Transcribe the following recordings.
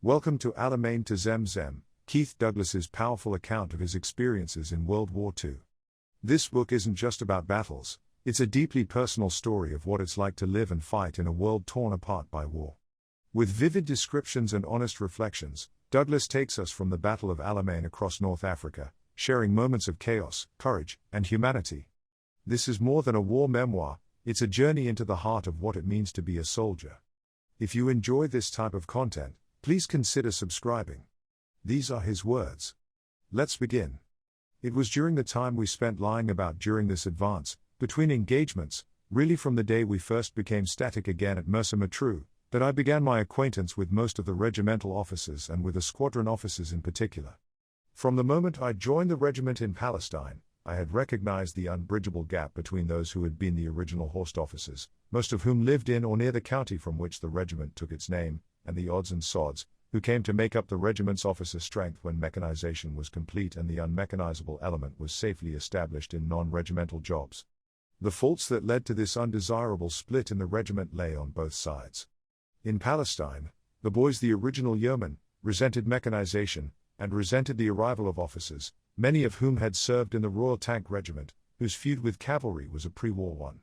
Welcome to Alamein to Zem Zem, Keith Douglas's powerful account of his experiences in World War II. This book isn't just about battles, it's a deeply personal story of what it's like to live and fight in a world torn apart by war. With vivid descriptions and honest reflections, Douglas takes us from the Battle of Alamein across North Africa, sharing moments of chaos, courage, and humanity. This is more than a war memoir, it's a journey into the heart of what it means to be a soldier. If you enjoy this type of content, please consider subscribing. These are his words. Let's begin. It was during the time we spent lying about during this advance, between engagements, really from the day we first became static again at Mersa Matruh, that I began my acquaintance with most of the regimental officers and with the squadron officers in particular. From the moment I joined the regiment in Palestine, I had recognized the unbridgeable gap between those who had been the original Horst officers, most of whom lived in or near the county from which the regiment took its name, and the odds and sods, who came to make up the regiment's officer strength when mechanization was complete and the unmechanizable element was safely established in non-regimental jobs. The faults that led to this undesirable split in the regiment lay on both sides. In Palestine, the boys, the original yeomen, resented mechanization, and resented the arrival of officers, many of whom had served in the Royal Tank Regiment, whose feud with cavalry was a pre-war one.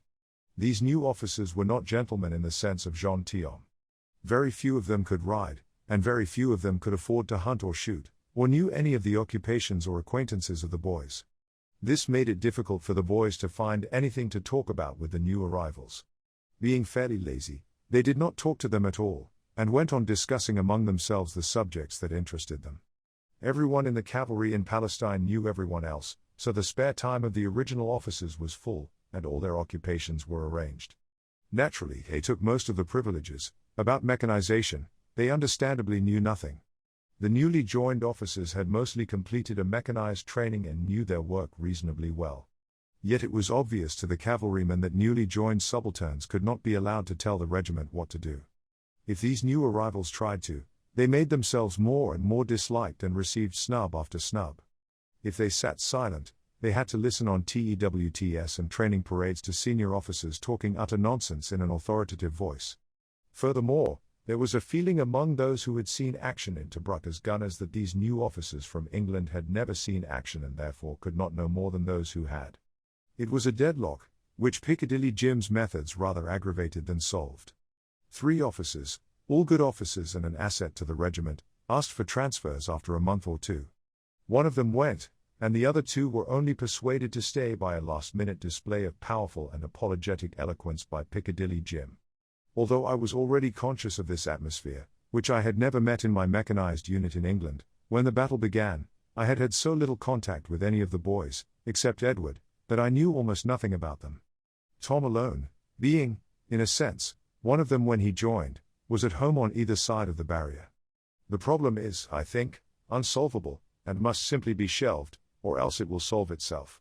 These new officers were not gentlemen in the sense of gentilhomme. Very few of them could ride, and very few of them could afford to hunt or shoot, or knew any of the occupations or acquaintances of the boys. This made it difficult for the boys to find anything to talk about with the new arrivals. Being fairly lazy, they did not talk to them at all, and went on discussing among themselves the subjects that interested them. Everyone in the cavalry in Palestine knew everyone else, so the spare time of the original officers was full, and all their occupations were arranged. Naturally, they took most of the privileges. About mechanization, they understandably knew nothing. The newly joined officers had mostly completed a mechanized training and knew their work reasonably well. Yet it was obvious to the cavalrymen that newly joined subalterns could not be allowed to tell the regiment what to do. If these new arrivals tried to, they made themselves more and more disliked and received snub after snub. If they sat silent, they had to listen on TEWTS and training parades to senior officers talking utter nonsense in an authoritative voice. Furthermore, there was a feeling among those who had seen action in Tobruk as gunners that these new officers from England had never seen action and therefore could not know more than those who had. It was a deadlock, which Piccadilly Jim's methods rather aggravated than solved. 3 officers, all good officers and an asset to the regiment, asked for transfers after a month or two. One of them went, and the other 2 were only persuaded to stay by a last-minute display of powerful and apologetic eloquence by Piccadilly Jim. Although I was already conscious of this atmosphere, which I had never met in my mechanized unit in England, when the battle began, I had had so little contact with any of the boys, except Edward, that I knew almost nothing about them. Tom alone, being, in a sense, one of them when he joined, was at home on either side of the barrier. The problem is, I think, unsolvable, and must simply be shelved, or else it will solve itself.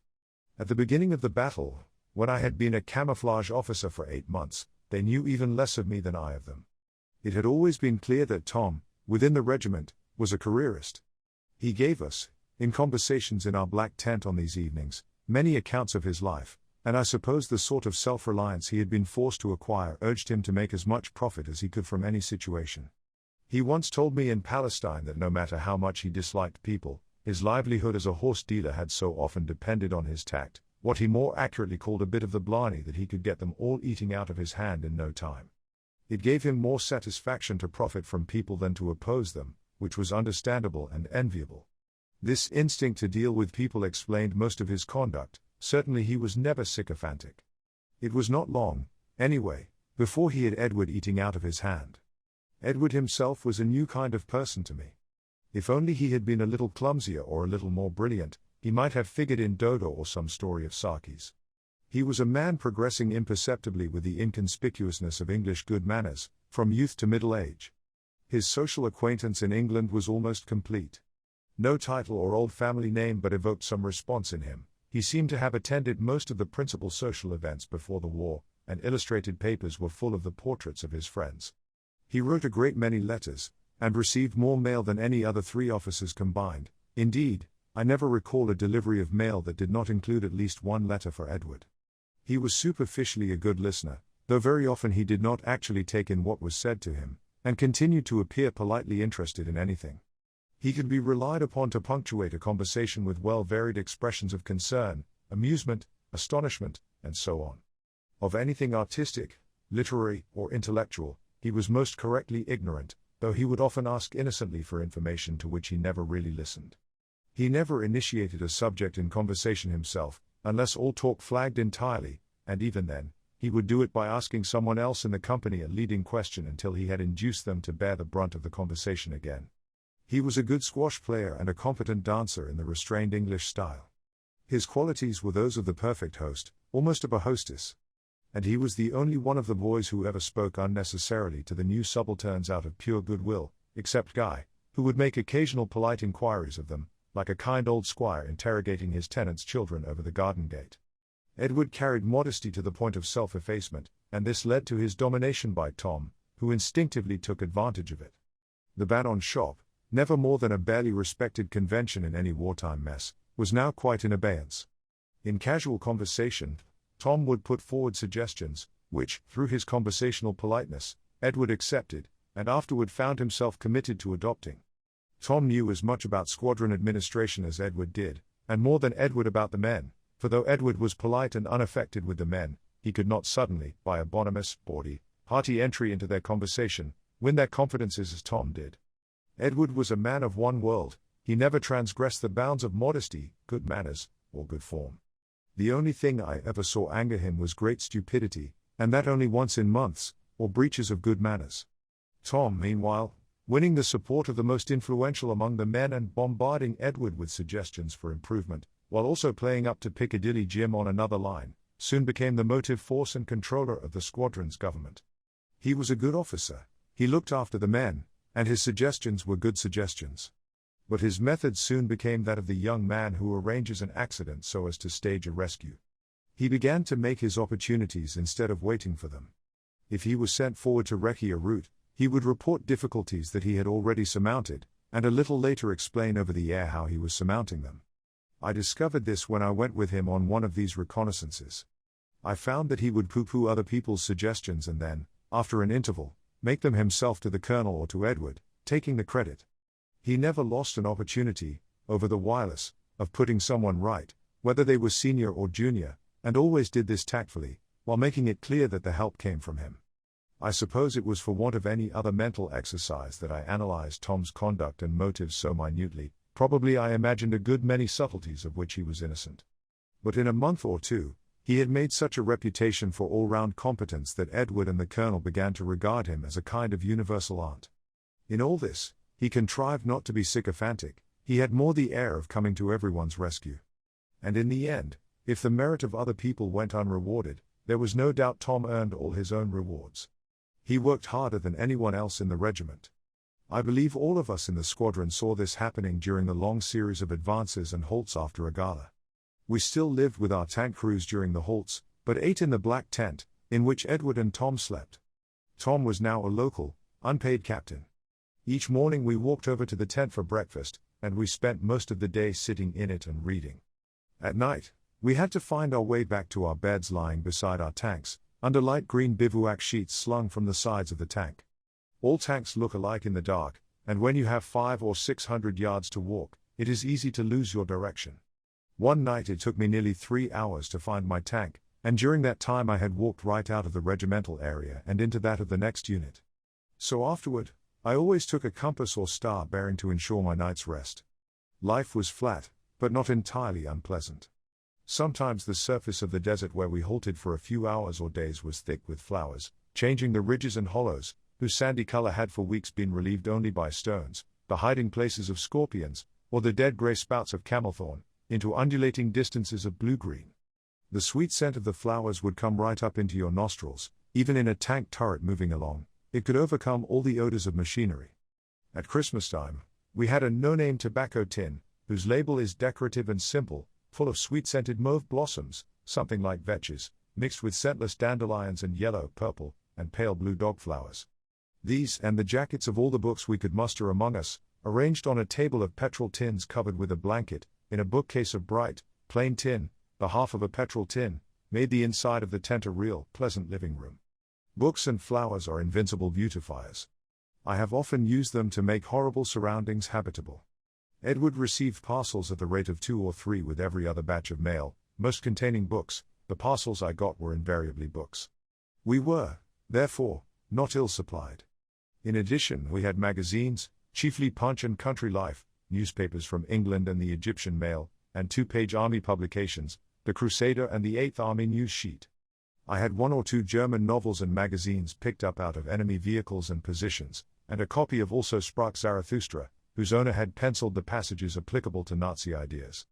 At the beginning of the battle, when I had been a camouflage officer for 8 months, they knew even less of me than I of them. It had always been clear that Tom, within the regiment, was a careerist. He gave us, in conversations in our black tent on these evenings, many accounts of his life, and I suppose the sort of self-reliance he had been forced to acquire urged him to make as much profit as he could from any situation. He once told me in Palestine that no matter how much he disliked people, his livelihood as a horse dealer had so often depended on his tact, what he more accurately called a bit of the blarney, that he could get them all eating out of his hand in no time. It gave him more satisfaction to profit from people than to oppose them, which was understandable and enviable. This instinct to deal with people explained most of his conduct. Certainly he was never sycophantic. It was not long, anyway, before he had Edward eating out of his hand. Edward himself was a new kind of person to me. If only he had been a little clumsier or a little more brilliant, he might have figured in Dodo or some story of Saki's. He was a man progressing imperceptibly with the inconspicuousness of English good manners, from youth to middle age. His social acquaintance in England was almost complete. No title or old family name but evoked some response in him. He seemed to have attended most of the principal social events before the war, and illustrated papers were full of the portraits of his friends. He wrote a great many letters, and received more mail than any other 3 officers combined. Indeed, I never recall a delivery of mail that did not include at least 1 letter for Edward. He was superficially a good listener, though very often he did not actually take in what was said to him, and continued to appear politely interested in anything. He could be relied upon to punctuate a conversation with well-varied expressions of concern, amusement, astonishment, and so on. Of anything artistic, literary, or intellectual, he was most correctly ignorant, though he would often ask innocently for information to which he never really listened. He never initiated a subject in conversation himself, unless all talk flagged entirely, and even then, he would do it by asking someone else in the company a leading question until he had induced them to bear the brunt of the conversation again. He was a good squash player and a competent dancer in the restrained English style. His qualities were those of the perfect host, almost of a hostess. And he was the only one of the boys who ever spoke unnecessarily to the new subalterns out of pure goodwill, except Guy, who would make occasional polite inquiries of them, like a kind old squire interrogating his tenant's children over the garden gate. Edward carried modesty to the point of self-effacement, and this led to his domination by Tom, who instinctively took advantage of it. The ban on shop, never more than a barely respected convention in any wartime mess, was now quite in abeyance. In casual conversation, Tom would put forward suggestions, which, through his conversational politeness, Edward accepted, and afterward found himself committed to adopting. Tom knew as much about squadron administration as Edward did, and more than Edward about the men, for though Edward was polite and unaffected with the men, he could not suddenly, by a bonhomous, bawdy, hearty entry into their conversation, win their confidences as Tom did. Edward was a man of one world, he never transgressed the bounds of modesty, good manners, or good form. The only thing I ever saw anger him was great stupidity, and that only once in months, or breaches of good manners. Tom, meanwhile, winning the support of the most influential among the men and bombarding Edward with suggestions for improvement, while also playing up to Piccadilly Jim on another line, soon became the motive force and controller of the squadron's government. He was a good officer, he looked after the men, and his suggestions were good suggestions. But his method soon became that of the young man who arranges an accident so as to stage a rescue. He began to make his opportunities instead of waiting for them. If he was sent forward to recce a route, he would report difficulties that he had already surmounted, and a little later explain over the air how he was surmounting them. I discovered this when I went with him on one of these reconnaissances. I found that he would pooh-pooh other people's suggestions and then, after an interval, make them himself to the colonel or to Edward, taking the credit. He never lost an opportunity, over the wireless, of putting someone right, whether they were senior or junior, and always did this tactfully, while making it clear that the help came from him. I suppose it was for want of any other mental exercise that I analyzed Tom's conduct and motives so minutely, probably I imagined a good many subtleties of which he was innocent. But in a month or two, he had made such a reputation for all-round competence that Edward and the colonel began to regard him as a kind of universal aunt. In all this, he contrived not to be sycophantic, he had more the air of coming to everyone's rescue. And in the end, if the merit of other people went unrewarded, there was no doubt Tom earned all his own rewards. He worked harder than anyone else in the regiment. I believe all of us in the squadron saw this happening during the long series of advances and halts after a gala. We still lived with our tank crews during the halts, but ate in the black tent, in which Edward and Tom slept. Tom was now a local, unpaid captain. Each morning we walked over to the tent for breakfast, and we spent most of the day sitting in it and reading. At night, we had to find our way back to our beds lying beside our tanks, under light green bivouac sheets slung from the sides of the tank. All tanks look alike in the dark, and when you have 500 or 600 yards to walk, it is easy to lose your direction. One night it took me nearly 3 hours to find my tank, and during that time I had walked right out of the regimental area and into that of the next unit. So afterward, I always took a compass or star bearing to ensure my night's rest. Life was flat, but not entirely unpleasant. Sometimes the surface of the desert where we halted for a few hours or days was thick with flowers, changing the ridges and hollows, whose sandy color had for weeks been relieved only by stones, the hiding places of scorpions, or the dead gray spouts of camelthorn, into undulating distances of blue-green. The sweet scent of the flowers would come right up into your nostrils, even in a tank turret moving along. It could overcome all the odors of machinery. At Christmas time, we had a no-name tobacco tin, whose label is decorative and simple, full of sweet-scented mauve blossoms, something like vetches, mixed with scentless dandelions and yellow, purple, and pale blue dog flowers. These, and the jackets of all the books we could muster among us, arranged on a table of petrol tins covered with a blanket, in a bookcase of bright, plain tin, the half of a petrol tin, made the inside of the tent a real, pleasant living room. Books and flowers are invincible beautifiers. I have often used them to make horrible surroundings habitable. Edward received parcels at the rate of 2 or 3 with every other batch of mail, most containing books. The parcels I got were invariably books. We were, therefore, not ill-supplied. In addition, we had magazines, chiefly Punch and Country Life, newspapers from England and the Egyptian Mail, and 2-page army publications, The Crusader and the 8th Army News Sheet. I had 1 or 2 German novels and magazines picked up out of enemy vehicles and positions, and a copy of Also Sprach Zarathustra, whose owner had penciled the passages applicable to Nazi ideas.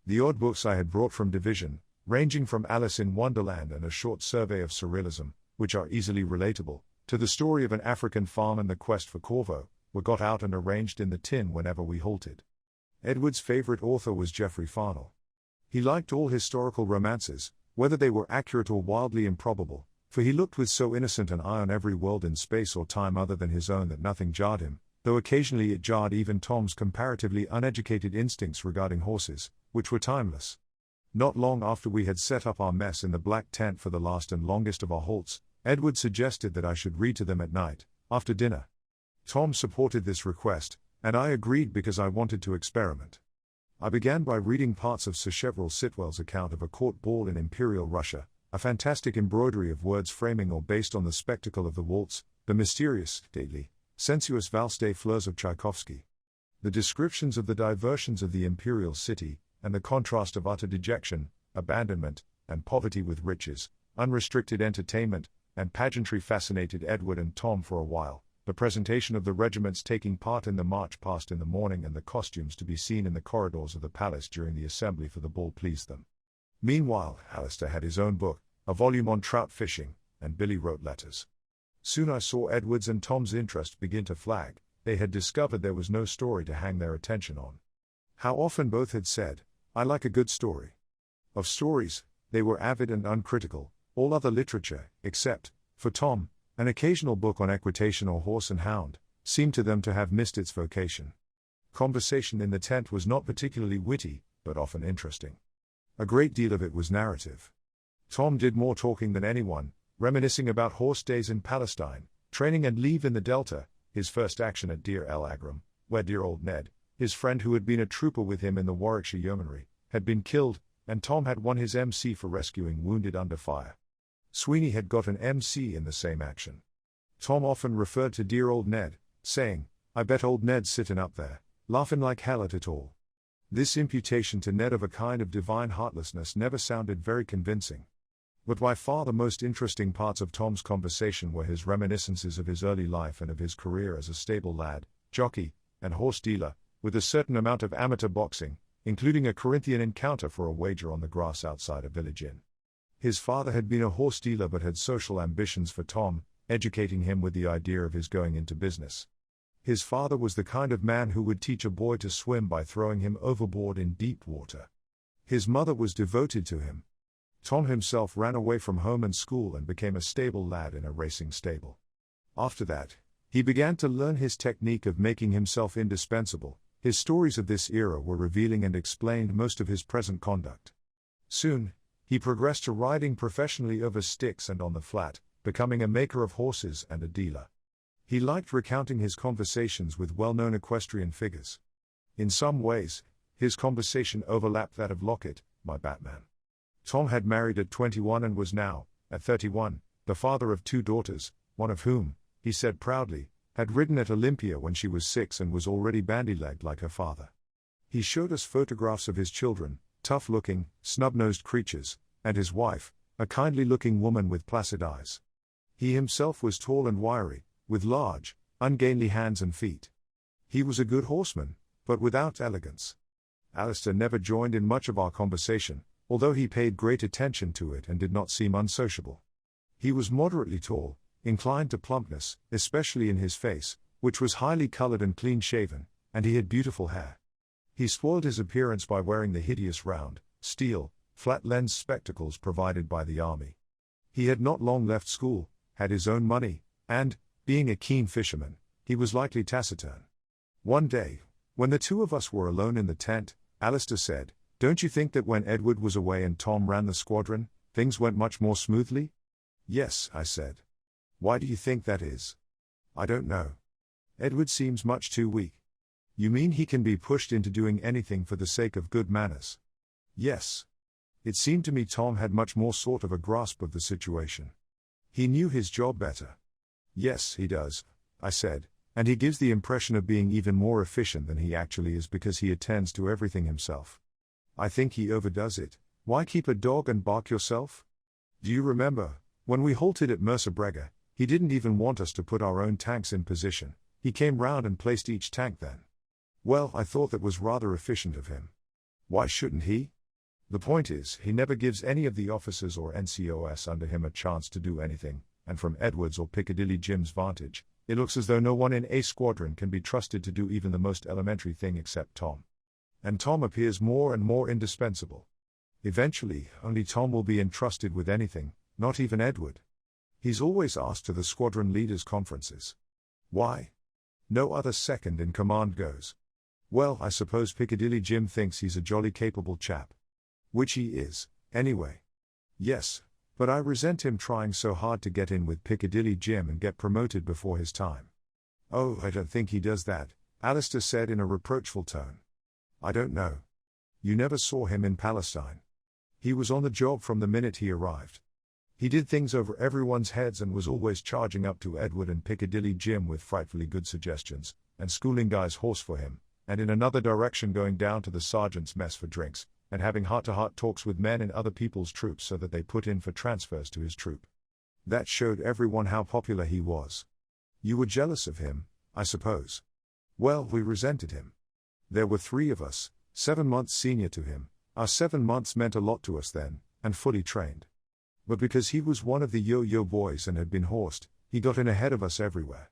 The odd books I had brought from division, ranging from Alice in Wonderland and A Short Survey of Surrealism, which are easily relatable, to the story of an African farm and the quest for Corvo, were got out and arranged in the tin whenever we halted. Edward's favorite author was Geoffrey Farnell. He liked all historical romances, whether they were accurate or wildly improbable, for he looked with so innocent an eye on every world in space or time other than his own that nothing jarred him, though occasionally it jarred even Tom's comparatively uneducated instincts regarding horses, which were timeless. Not long after we had set up our mess in the black tent for the last and longest of our halts, Edward suggested that I should read to them at night, after dinner. Tom supported this request, and I agreed because I wanted to experiment. I began by reading parts of Sir Cheverel Sitwell's account of a court ball in Imperial Russia, a fantastic embroidery of words framing or based on the spectacle of the waltz, the mysterious, stately, sensuous valse des fleurs of Tchaikovsky. The descriptions of the diversions of the imperial city, and the contrast of utter dejection, abandonment, and poverty with riches, unrestricted entertainment, and pageantry fascinated Edward and Tom for a while. The presentation of the regiments taking part in the march past in the morning and the costumes to be seen in the corridors of the palace during the assembly for the ball pleased them. Meanwhile, Alistair had his own book, a volume on trout fishing, and Billy wrote letters. Soon I saw Edward's and Tom's interest begin to flag. They had discovered there was no story to hang their attention on. How often both had said, "I like a good story." Of stories, they were avid and uncritical, all other literature, except, for Tom, an occasional book on equitation or horse and hound, seemed to them to have missed its vocation. Conversation in the tent was not particularly witty, but often interesting. A great deal of it was narrative. Tom did more talking than anyone, reminiscing about horse days in Palestine, training and leave in the Delta, his first action at Deir el Agram, where dear old Ned, his friend who had been a trooper with him in the Warwickshire Yeomanry, had been killed, and Tom had won his MC for rescuing wounded under fire. Sweeney had got an MC in the same action. Tom often referred to dear old Ned, saying, "I bet old Ned's sittin' up there, laughin' like hell at it all." This imputation to Ned of a kind of divine heartlessness never sounded very convincing. But by far the most interesting parts of Tom's conversation were his reminiscences of his early life and of his career as a stable lad, jockey, and horse dealer, with a certain amount of amateur boxing, including a Corinthian encounter for a wager on the grass outside a village inn. His father had been a horse dealer but had social ambitions for Tom, educating him with the idea of his going into business. His father was the kind of man who would teach a boy to swim by throwing him overboard in deep water. His mother was devoted to him. Tom himself ran away from home and school and became a stable lad in a racing stable. After that, he began to learn his technique of making himself indispensable. His stories of this era were revealing and explained most of his present conduct. Soon, he progressed to riding professionally over sticks and on the flat, becoming a maker of horses and a dealer. He liked recounting his conversations with well-known equestrian figures. In some ways, his conversation overlapped that of Lockett, my Batman. Tom had married at 21 and was now, at 31, the father of 2 daughters, one of whom, he said proudly, had ridden at Olympia when she was 6 and was already bandy-legged like her father. He showed us photographs of his children, tough-looking, snub-nosed creatures, and his wife, a kindly-looking woman with placid eyes. He himself was tall and wiry, with large, ungainly hands and feet. He was a good horseman, but without elegance. Alistair never joined in much of our conversation, although he paid great attention to it and did not seem unsociable. He was moderately tall, inclined to plumpness, especially in his face, which was highly colored and clean-shaven, and he had beautiful hair. He spoiled his appearance by wearing the hideous round, steel, flat-lensed spectacles provided by the army. He had not long left school, had his own money, and, being a keen fisherman, he was likely taciturn. One day, when the two of us were alone in the tent, Alistair said, "Don't you think that when Edward was away and Tom ran the squadron, things went much more smoothly?" "Yes," I said. "Why do you think that is?" "I don't know. Edward seems much too weak. You mean he can be pushed into doing anything for the sake of good manners? Yes. It seemed to me Tom had much more sort of a grasp of the situation. He knew his job better. Yes, he does, I said, and he gives the impression of being even more efficient than he actually is because he attends to everything himself. I think he overdoes it. Why keep a dog and bark yourself? Do you remember, when we halted at Mercer Brega, he didn't even want us to put our own tanks in position. He came round and placed each tank then. Well, I thought that was rather efficient of him. Why shouldn't he? The point is, he never gives any of the officers or NCOS under him a chance to do anything, and from Edward's or Piccadilly Jim's vantage, it looks as though no one in a squadron can be trusted to do even the most elementary thing except Tom. And Tom appears more and more indispensable. Eventually, only Tom will be entrusted with anything, not even Edward. He's always asked to the squadron leaders' conferences. Why? No other second in command goes. Well, I suppose Piccadilly Jim thinks he's a jolly capable chap. Which he is, anyway. Yes, but I resent him trying so hard to get in with Piccadilly Jim and get promoted before his time. Oh, I don't think he does that, Alistair said in a reproachful tone. I don't know. You never saw him in Palestine. He was on the job from the minute he arrived. He did things over everyone's heads and was always charging up to Edward and Piccadilly Jim with frightfully good suggestions, and schooling guys horse for him, and in another direction going down to the sergeant's mess for drinks, and having heart-to-heart talks with men in other people's troops so that they put in for transfers to his troop. That showed everyone how popular he was. You were jealous of him, I suppose. Well, we resented him. There were 3 of us, 7 months senior to him. Our 7 months meant a lot to us then, and fully trained. But because he was one of the yo-yo boys and had been horsed, he got in ahead of us everywhere.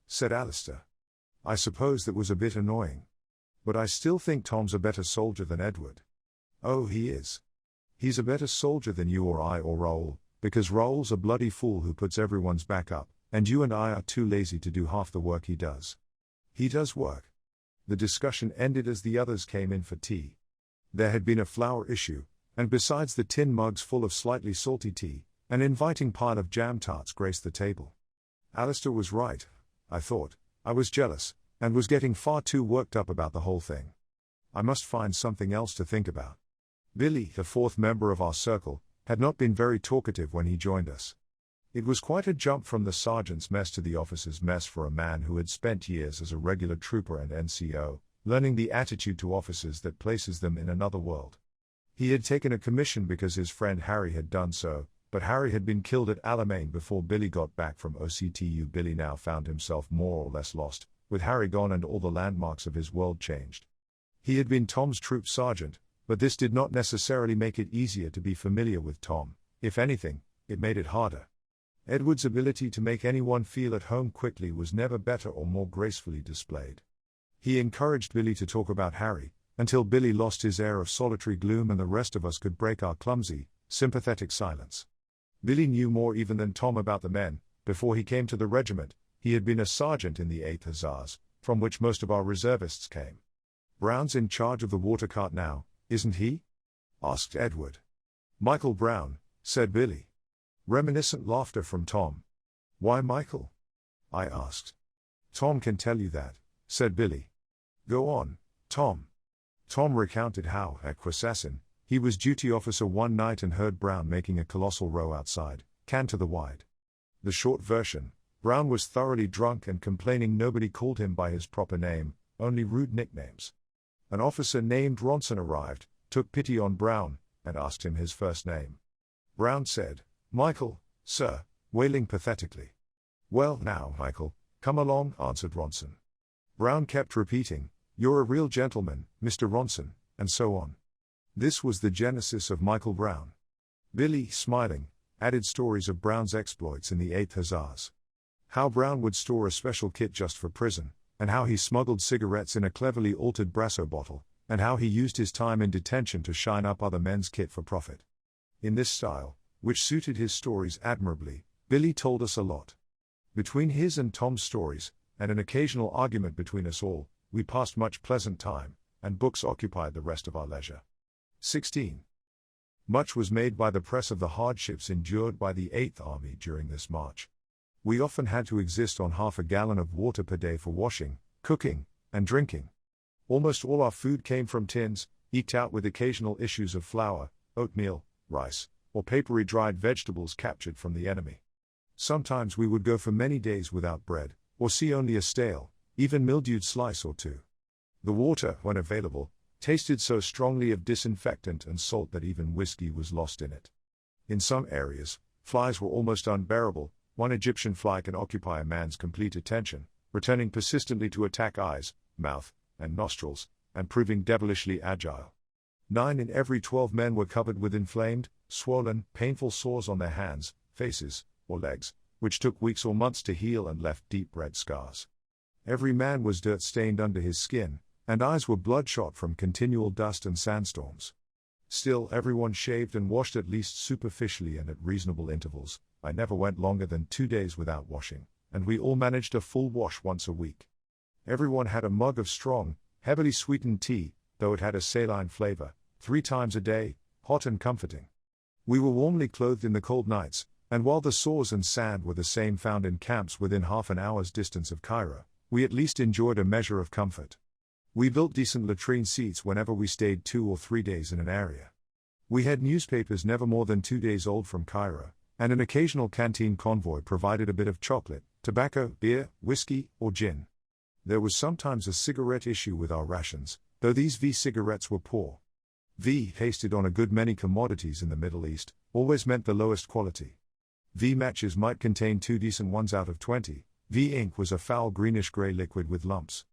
Said Alistair. I suppose that was a bit annoying. But I still think Tom's a better soldier than Edward. Oh, he is. He's a better soldier than you or I or Raoul, because Raoul's a bloody fool who puts everyone's back up, and you and I are too lazy to do half the work he does. He does work. The discussion ended as the others came in for tea. There had been a flour issue, and besides the tin mugs full of slightly salty tea, an inviting pile of jam tarts graced the table. Alistair was right, I thought. I was jealous, and was getting far too worked up about the whole thing. I must find something else to think about. Billy, the 4th member of our circle, had not been very talkative when he joined us. It was quite a jump from the sergeant's mess to the officer's mess for a man who had spent years as a regular trooper and NCO, learning the attitude to officers that places them in another world. He had taken a commission because his friend Harry had done so, but Harry had been killed at Alamein before Billy got back from OCTU. Billy now found himself more or less lost, with Harry gone and all the landmarks of his world changed. He had been Tom's troop sergeant, but this did not necessarily make it easier to be familiar with Tom. If anything, it made it harder. Edward's ability to make anyone feel at home quickly was never better or more gracefully displayed. He encouraged Billy to talk about Harry, until Billy lost his air of solitary gloom and the rest of us could break our clumsy, sympathetic silence. Billy knew more even than Tom about the men. Before he came to the regiment, he had been a sergeant in the 8th Hussars, from which most of our reservists came. Brown's in charge of the water cart now, isn't he? Asked Edward. Michael Brown, said Billy. Reminiscent laughter from Tom. Why Michael? I asked. Tom can tell you that, said Billy. Go on, Tom. Tom recounted how, at Quasassin, he was duty officer one night and heard Brown making a colossal row outside, can to the wide. The short version, Brown was thoroughly drunk and complaining nobody called him by his proper name, only rude nicknames. An officer named Ronson arrived, took pity on Brown, and asked him his first name. Brown said, Michael, sir, wailing pathetically. Well now, Michael, come along, answered Ronson. Brown kept repeating, You're a real gentleman, Mr. Ronson, and so on. This was the genesis of Michael Brown. Billy, smiling, added stories of Brown's exploits in the 8th Hussars. How Brown would store a special kit just for prison, and how he smuggled cigarettes in a cleverly altered Brasso bottle, and how he used his time in detention to shine up other men's kit for profit. In this style, which suited his stories admirably, Billy told us a lot. Between his and Tom's stories, and an occasional argument between us all, we passed much pleasant time, and books occupied the rest of our leisure. 16. Much was made by the press of the hardships endured by the 8th Army during this march. We often had to exist on half a gallon of water per day for washing, cooking, and drinking. Almost all our food came from tins, eked out with occasional issues of flour, oatmeal, rice, or papery dried vegetables captured from the enemy. Sometimes we would go for many days without bread, or see only a stale, even mildewed slice or two. The water, when available, tasted so strongly of disinfectant and salt that even whiskey was lost in it. In some areas, flies were almost unbearable. One Egyptian fly can occupy a man's complete attention, returning persistently to attack eyes, mouth, and nostrils, and proving devilishly agile. 9 in every 12 men were covered with inflamed, swollen, painful sores on their hands, faces, or legs, which took weeks or months to heal and left deep red scars. Every man was dirt-stained under his skin, and eyes were bloodshot from continual dust and sandstorms. Still, everyone shaved and washed at least superficially and at reasonable intervals. I never went longer than 2 days without washing, and we all managed a full wash once a week. Everyone had a mug of strong, heavily sweetened tea, though it had a saline flavor, 3 times a day, hot and comforting. We were warmly clothed in the cold nights, and while the sores and sand were the same found in camps within half an hour's distance of Cairo, we at least enjoyed a measure of comfort. We built decent latrine seats whenever we stayed 2 or 3 days in an area. We had newspapers never more than 2 days old from Cairo, and an occasional canteen convoy provided a bit of chocolate, tobacco, beer, whiskey, or gin. There was sometimes a cigarette issue with our rations, though these V-cigarettes were poor. V, pasted on a good many commodities in the Middle East, always meant the lowest quality. V matches might contain 2 decent ones out of 20. V ink was a foul greenish-grey liquid with lumps.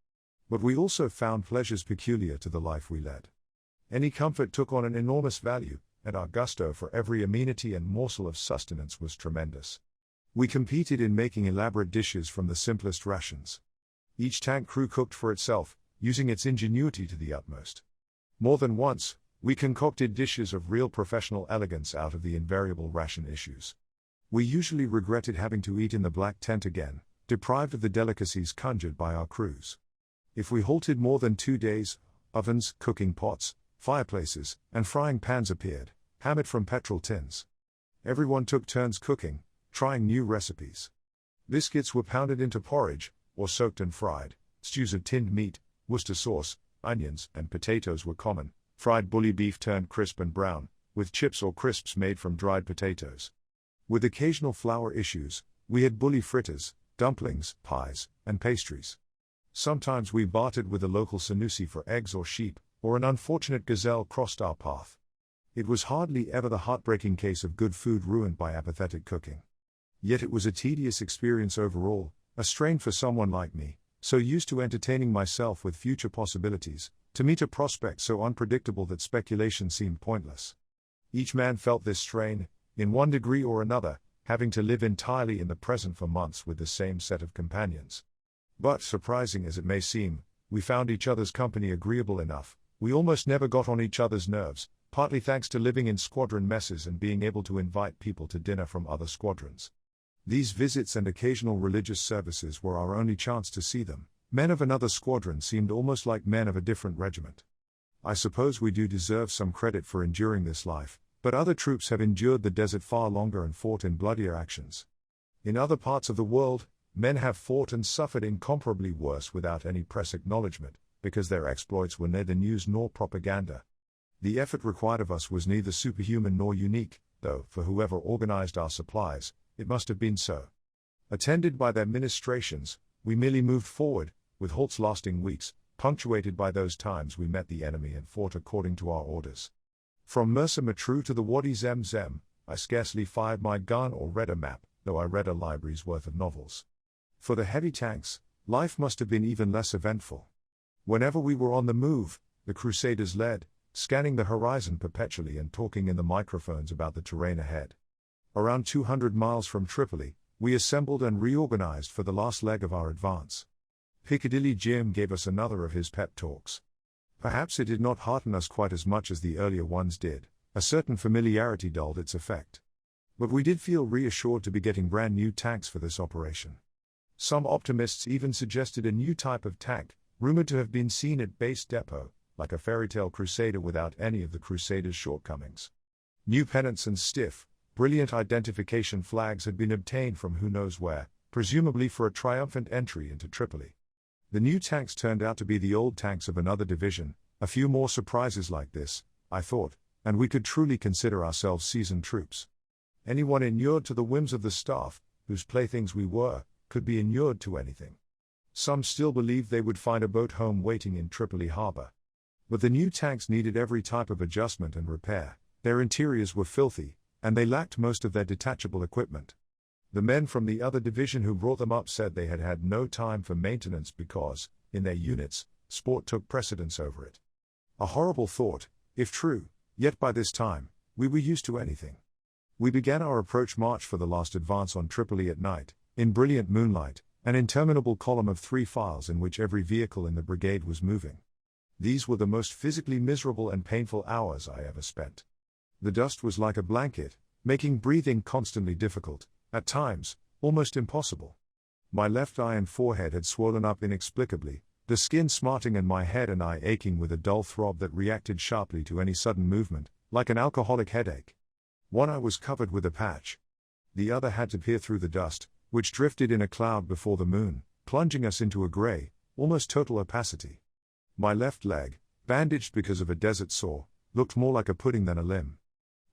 But we also found pleasures peculiar to the life we led. Any comfort took on an enormous value, and our gusto for every amenity and morsel of sustenance was tremendous. We competed in making elaborate dishes from the simplest rations. Each tank crew cooked for itself, using its ingenuity to the utmost. More than once, we concocted dishes of real professional elegance out of the invariable ration issues. We usually regretted having to eat in the black tent again, deprived of the delicacies conjured by our crews. If we halted more than 2 days, ovens, cooking pots, fireplaces, and frying pans appeared, hammered from petrol tins. Everyone took turns cooking, trying new recipes. Biscuits were pounded into porridge, or soaked and fried. Stews of tinned meat, Worcester sauce, onions, and potatoes were common. Fried bully beef turned crisp and brown, with chips or crisps made from dried potatoes. With occasional flour issues, we had bully fritters, dumplings, pies, and pastries. Sometimes we bartered with a local Sanusi for eggs or sheep, or an unfortunate gazelle crossed our path. It was hardly ever the heartbreaking case of good food ruined by apathetic cooking. Yet it was a tedious experience overall, a strain for someone like me, so used to entertaining myself with future possibilities, to meet a prospect so unpredictable that speculation seemed pointless. Each man felt this strain, in one degree or another, having to live entirely in the present for months with the same set of companions. But, surprising as it may seem, we found each other's company agreeable enough. We almost never got on each other's nerves, partly thanks to living in squadron messes and being able to invite people to dinner from other squadrons. These visits and occasional religious services were our only chance to see them. Men of another squadron seemed almost like men of a different regiment. I suppose we do deserve some credit for enduring this life, but other troops have endured the desert far longer and fought in bloodier actions. In other parts of the world, men have fought and suffered incomparably worse without any press acknowledgement, because their exploits were neither news nor propaganda. The effort required of us was neither superhuman nor unique, though, for whoever organized our supplies, it must have been so. Attended by their ministrations, we merely moved forward, with halts lasting weeks, punctuated by those times we met the enemy and fought according to our orders. From Mersa Matruh to the Wadi Zem Zem, I scarcely fired my gun or read a map, though I read a library's worth of novels. For the heavy tanks, life must have been even less eventful. Whenever we were on the move, the Crusaders led, scanning the horizon perpetually and talking in the microphones about the terrain ahead. Around 200 miles from Tripoli, we assembled and reorganized for the last leg of our advance. Piccadilly Jim gave us another of his pep talks. Perhaps it did not hearten us quite as much as the earlier ones did. A certain familiarity dulled its effect. But we did feel reassured to be getting brand new tanks for this operation. Some optimists even suggested a new type of tank, rumored to have been seen at Base Depot, like a fairy tale Crusader without any of the Crusader's shortcomings. New pennants and stiff, brilliant identification flags had been obtained from who knows where, presumably for a triumphant entry into Tripoli. The new tanks turned out to be the old tanks of another division. A few more surprises like this, I thought, and we could truly consider ourselves seasoned troops. Anyone inured to the whims of the staff, whose playthings we were, could be inured to anything. Some still believed they would find a boat home waiting in Tripoli harbor. But the new tanks needed every type of adjustment and repair. Their interiors were filthy, and they lacked most of their detachable equipment. The men from the other division who brought them up said they had had no time for maintenance because, in their units, sport took precedence over it. A horrible thought, if true, yet by this time, we were used to anything. We began our approach march for the last advance on Tripoli at night, in brilliant moonlight, an interminable column of 3 files in which every vehicle in the brigade was moving. These were the most physically miserable and painful hours I ever spent. The dust was like a blanket, making breathing constantly difficult, at times, almost impossible. My left eye and forehead had swollen up inexplicably, the skin smarting and my head and eye aching with a dull throb that reacted sharply to any sudden movement, like an alcoholic headache. One eye was covered with a patch. The other had to peer through the dust, which drifted in a cloud before the moon, plunging us into a grey, almost total opacity. My left leg, bandaged because of a desert sore, looked more like a pudding than a limb.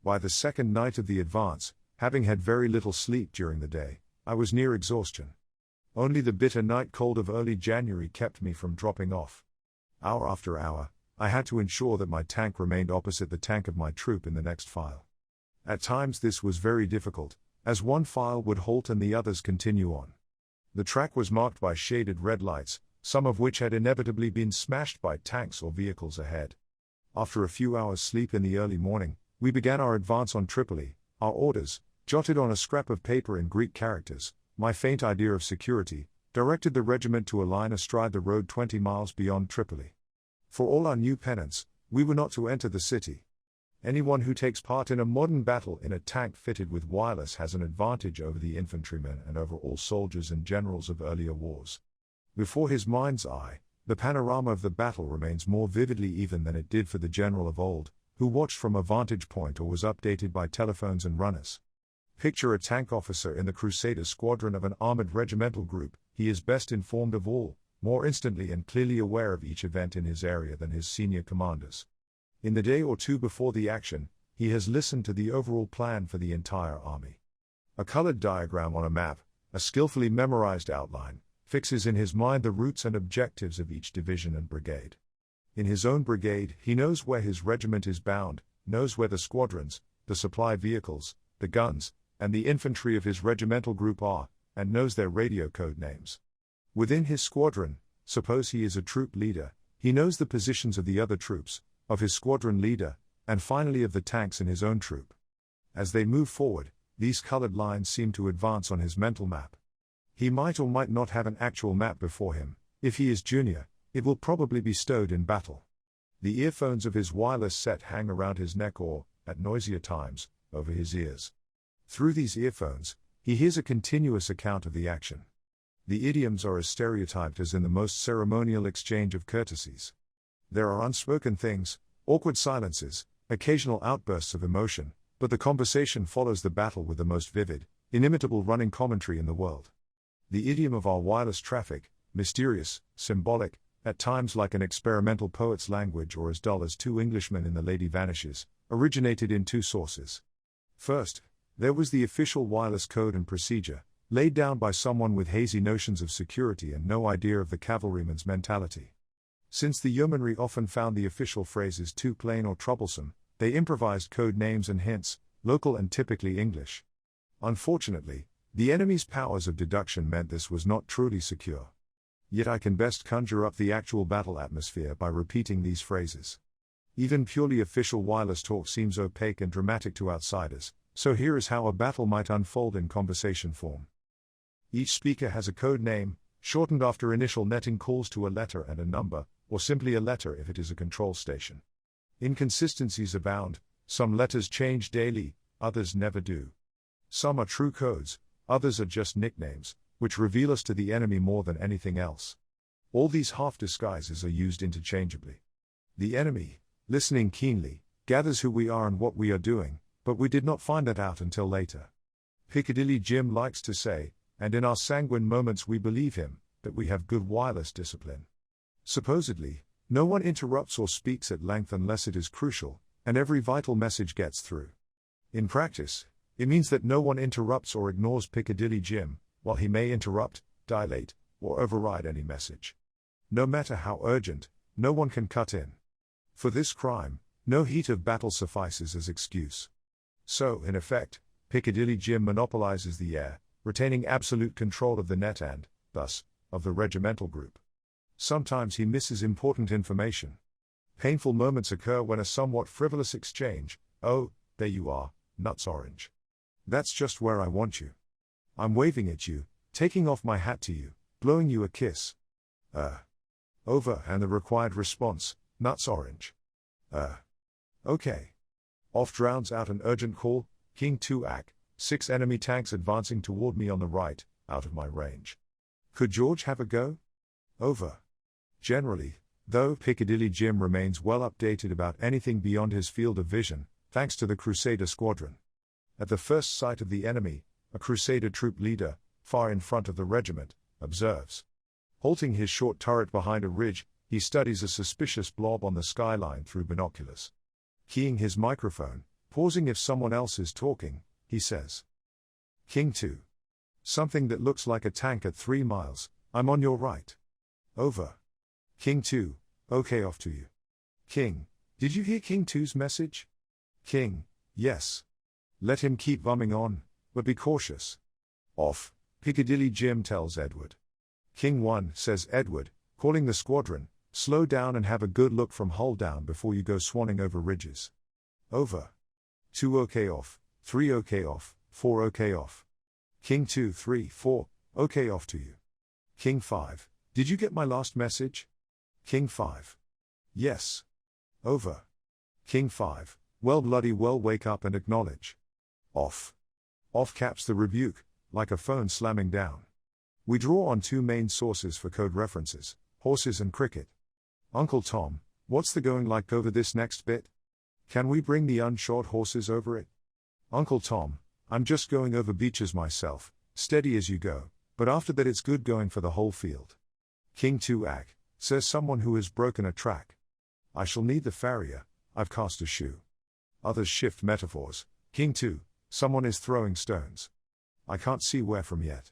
By the second night of the advance, having had very little sleep during the day, I was near exhaustion. Only the bitter night cold of early January kept me from dropping off. Hour after hour, I had to ensure that my tank remained opposite the tank of my troop in the next file. At times this was very difficult, as one file would halt and the others continue on. The track was marked by shaded red lights, some of which had inevitably been smashed by tanks or vehicles ahead. After a few hours' sleep in the early morning, we began our advance on Tripoli. Our orders, jotted on a scrap of paper in Greek characters, my faint idea of security, directed the regiment to a line astride the road 20 miles beyond Tripoli. For all our new penance, we were not to enter the city. Anyone who takes part in a modern battle in a tank fitted with wireless has an advantage over the infantrymen and over all soldiers and generals of earlier wars. Before his mind's eye, the panorama of the battle remains more vividly even than it did for the general of old, who watched from a vantage point or was updated by telephones and runners. Picture a tank officer in the Crusader squadron of an armored regimental group. He is best informed of all, more instantly and clearly aware of each event in his area than his senior commanders. In the day or two before the action, he has listened to the overall plan for the entire army. A colored diagram on a map, a skillfully memorized outline, fixes in his mind the routes and objectives of each division and brigade. In his own brigade, he knows where his regiment is bound, knows where the squadrons, the supply vehicles, the guns, and the infantry of his regimental group are, and knows their radio code names. Within his squadron, suppose he is a troop leader, he knows the positions of the other troops, of his squadron leader, and finally of the tanks in his own troop. As they move forward, these colored lines seem to advance on his mental map. He might or might not have an actual map before him. If he is junior, it will probably be stowed in battle. The earphones of his wireless set hang around his neck or, at noisier times, over his ears. Through these earphones, he hears a continuous account of the action. The idioms are as stereotyped as in the most ceremonial exchange of courtesies. There are unspoken things, awkward silences, occasional outbursts of emotion, but the conversation follows the battle with the most vivid, inimitable running commentary in the world. The idiom of our wireless traffic, mysterious, symbolic, at times like an experimental poet's language or as dull as 2 Englishmen in The Lady Vanishes, originated in 2 sources. First, there was the official wireless code and procedure, laid down by someone with hazy notions of security and no idea of the cavalryman's mentality. Since the yeomanry often found the official phrases too plain or troublesome, they improvised code names and hints, local and typically English. Unfortunately, the enemy's powers of deduction meant this was not truly secure. Yet I can best conjure up the actual battle atmosphere by repeating these phrases. Even purely official wireless talk seems opaque and dramatic to outsiders, so here is how a battle might unfold in conversation form. Each speaker has a code name, shortened after initial netting calls to a letter and a number, or simply a letter if it is a control station. Inconsistencies abound, some letters change daily, others never do. Some are true codes, others are just nicknames, which reveal us to the enemy more than anything else. All these half-disguises are used interchangeably. The enemy, listening keenly, gathers who we are and what we are doing, but we did not find that out until later. Piccadilly Jim likes to say, and in our sanguine moments we believe him, that we have good wireless discipline. Supposedly, no one interrupts or speaks at length unless it is crucial, and every vital message gets through. In practice, it means that no one interrupts or ignores Piccadilly Jim, while he may interrupt, dilate, or override any message. No matter how urgent, no one can cut in. For this crime, no heat of battle suffices as excuse. So, in effect, Piccadilly Jim monopolizes the air, retaining absolute control of the net and, thus, of the regimental group. Sometimes he misses important information. Painful moments occur when a somewhat frivolous exchange, "Oh, there you are, nuts orange. That's just where I want you. I'm waving at you, taking off my hat to you, blowing you a kiss. Over," and the required response, "Nuts orange. Okay." Off drowns out an urgent call, King 2 Ac, 6 enemy tanks advancing toward me on the right, out of my range. Could George have a go? Over. Generally, though, Piccadilly Jim remains well updated about anything beyond his field of vision, thanks to the Crusader squadron. At the first sight of the enemy, a Crusader troop leader, far in front of the regiment, observes. Halting his short turret behind a ridge, he studies a suspicious blob on the skyline through binoculars. Keying his microphone, pausing if someone else is talking, he says, "King 2. Something that looks like a tank at 3 miles, I'm on your right. Over." King 2, "Okay, off to you." King, "Did you hear King 2's message?" King, "Yes. Let him keep bumming on, but be cautious." Off, Piccadilly Jim tells Edward. King 1, says Edward, calling the squadron, "Slow down and have a good look from hull down before you go swanning over ridges." Over. 2 okay off, 3 okay off, 4 okay off. King 2, 3, 4, okay off to you. King 5, "Did you get my last message?" King 5, "Yes." Over. King 5, "Well bloody well, wake up and acknowledge." Off. Off caps the rebuke, like a phone slamming down. We draw on 2 main sources for code references, horses and cricket. "Uncle Tom, what's the going like over this next bit? Can we bring the unshod horses over it?" "Uncle Tom, I'm just going over beaches myself, steady as you go, but after that it's good going for the whole field." King 2 Ac, says someone who has broken a track. "I shall need the farrier, I've cast a shoe." Others shift metaphors. King 2, someone is throwing stones. "I can't see where from yet."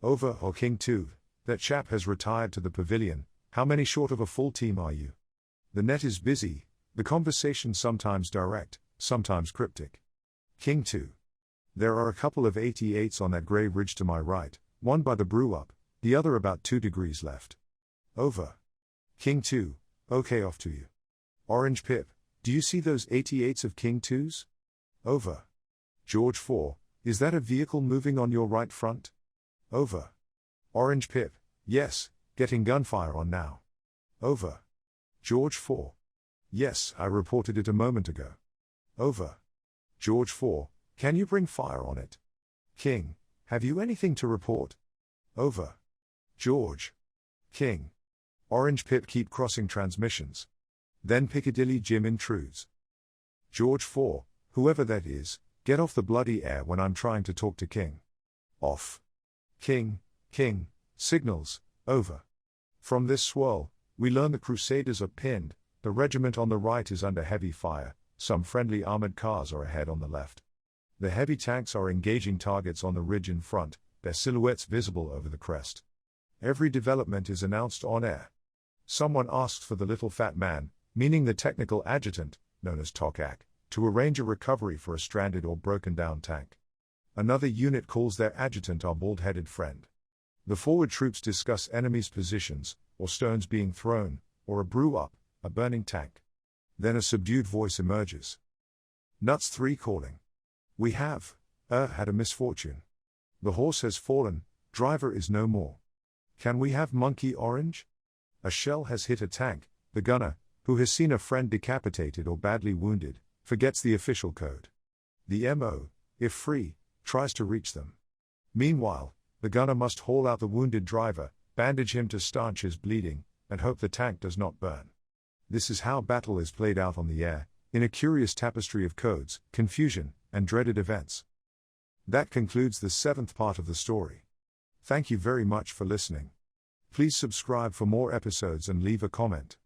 Over. Or King 2, that chap has retired to the pavilion, how many short of a full team are you? The net is busy, the conversation sometimes direct, sometimes cryptic. King 2. There are a couple of 88s on that grey ridge to my right, one by the brew up, the other about 2 degrees left. Over. King 2, okay, off to you. Orange Pip, do you see those 88s of King 2's? Over. George 4, is that a vehicle moving on your right front? Over. Orange Pip, yes, getting gunfire on now. Over. George 4. Yes, I reported it a moment ago. Over. George 4, can you bring fire on it? King, have you anything to report? Over. George. King. Orange Pip, keep crossing transmissions. Then Piccadilly Jim intrudes. George 4, whoever that is, get off the bloody air when I'm trying to talk to King. Off. King, signals, over. From this swirl, we learn the Crusaders are pinned, the regiment on the right is under heavy fire, some friendly armored cars are ahead on the left. The heavy tanks are engaging targets on the ridge in front, their silhouettes visible over the crest. Every development is announced on air. Someone asks for the little fat man, meaning the technical adjutant, known as Tokak, to arrange a recovery for a stranded or broken down tank. Another unit calls their adjutant our bald-headed friend. The forward troops discuss enemies' positions, or stones being thrown, or a brew-up, a burning tank. Then a subdued voice emerges. Nuts 3 calling. We have, had a misfortune. The horse has fallen, driver is no more. Can we have monkey orange? A shell has hit a tank, the gunner, who has seen a friend decapitated or badly wounded, forgets the official code. The MO, if free, tries to reach them. Meanwhile, the gunner must haul out the wounded driver, bandage him to stanch his bleeding, and hope the tank does not burn. This is how battle is played out on the air, in a curious tapestry of codes, confusion, and dreaded events. That concludes the 7th part of the story. Thank you very much for listening. Please subscribe for more episodes and leave a comment.